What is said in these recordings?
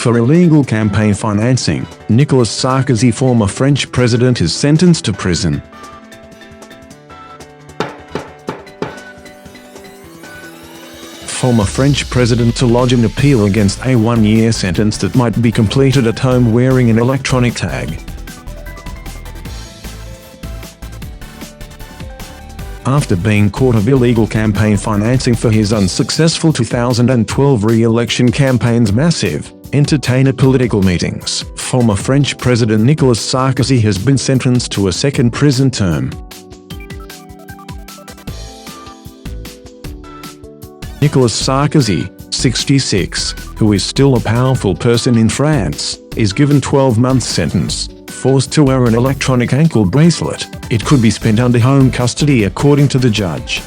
For illegal campaign financing, Nicolas Sarkozy, former French president, is sentenced to prison. Former French president to lodge an appeal against a 1-year sentence that might be completed at home wearing an electronic tag. After being caught of illegal campaign financing for his unsuccessful 2012 re-election campaign's massive, entertainer political meetings, former French President Nicolas Sarkozy has been sentenced to a second prison term. Nicolas Sarkozy, 66, who is still a powerful person in France, is given 12-month sentence. Forced to wear an electronic ankle bracelet, it could be spent under home custody according to the judge.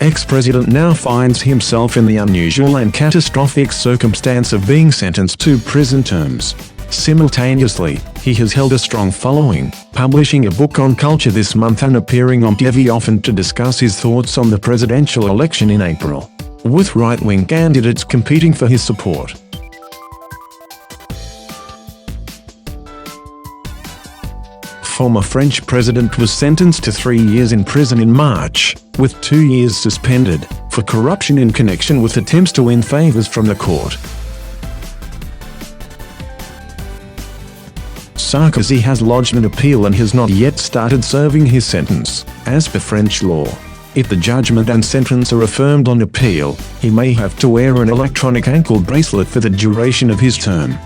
Ex-president now finds himself in the unusual and catastrophic circumstance of being sentenced to prison terms. Simultaneously, he has held a strong following, publishing a book on culture this month and appearing on TV often to discuss his thoughts on the presidential election in April, with right-wing candidates competing for his support. Former French president was sentenced to 3 years in prison in March, with 2 years suspended, for corruption in connection with attempts to win favors from the court. Sarkozy has lodged an appeal and has not yet started serving his sentence, as per French law. If the judgment and sentence are affirmed on appeal, he may have to wear an electronic ankle bracelet for the duration of his term.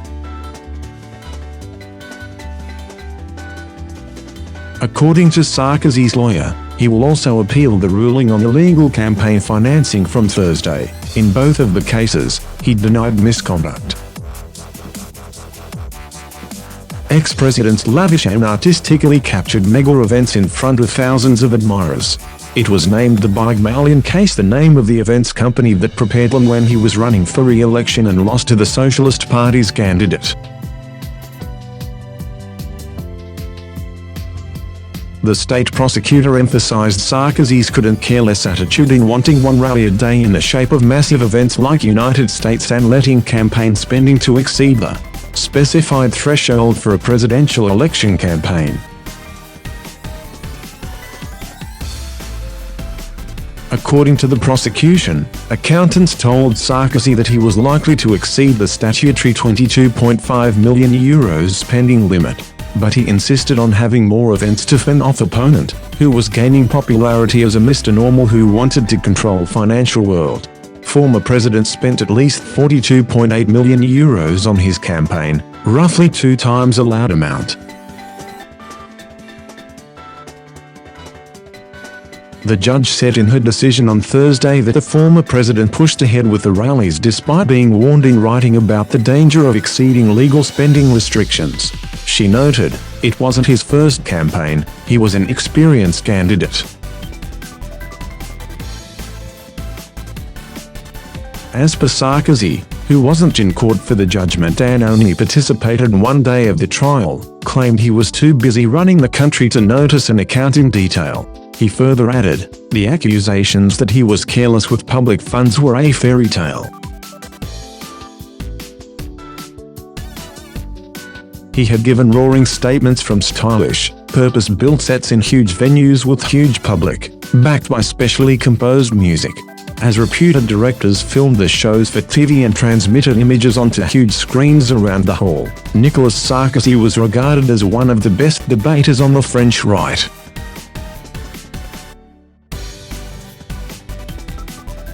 According to Sarkozy's lawyer, he will also appeal the ruling on illegal campaign financing from Thursday. In both of the cases, he denied misconduct. Ex-presidents lavish and artistically captured mega events in front of thousands of admirers. It was named the Bygmalion case, the name of the events company that prepared them when he was running for re-election and lost to the Socialist Party's candidate. The state prosecutor emphasized Sarkozy's couldn't-care-less attitude in wanting one rally a day in the shape of massive events like United States and letting campaign spending to exceed the specified threshold for a presidential election campaign. According to the prosecution, accountants told Sarkozy that he was likely to exceed the statutory €22.5 million spending limit, but he insisted on having more events to fend off opponent, who was gaining popularity as a Mr. Normal who wanted to control financial world. Former president spent at least €42.8 million on his campaign, roughly 2 times allowed amount. The judge said in her decision on Thursday that the former president pushed ahead with the rallies despite being warned in writing about the danger of exceeding legal spending restrictions. She noted, it wasn't his first campaign, he was an experienced candidate. As per Sarkozy, who wasn't in court for the judgment and only participated in one day of the trial, claimed he was too busy running the country to notice an accounting detail. He further added, the accusations that he was careless with public funds were a fairy tale. He had given roaring statements from stylish, purpose-built sets in huge venues with huge public, backed by specially composed music. As reputed directors filmed the shows for TV and transmitted images onto huge screens around the hall, Nicolas Sarkozy was regarded as one of the best debaters on the French right.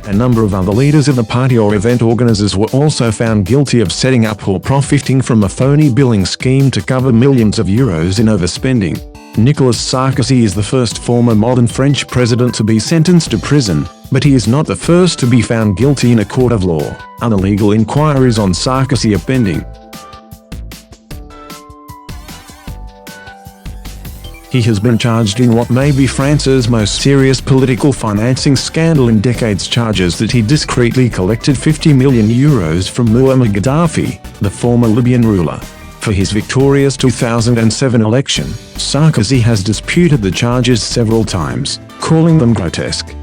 A number of other leaders of the party or event organizers were also found guilty of setting up or profiting from a phony billing scheme to cover millions of euros in overspending. Nicolas Sarkozy is the first former modern French president to be sentenced to prison, but he is not the first to be found guilty in a court of law. Other legal inquiries on Sarkozy are pending. He has been charged in what may be France's most serious political financing scandal in decades, charges that he discreetly collected €50 million from Muammar Gaddafi, the former Libyan ruler. For his victorious 2007 election, Sarkozy has disputed the charges several times, calling them grotesque.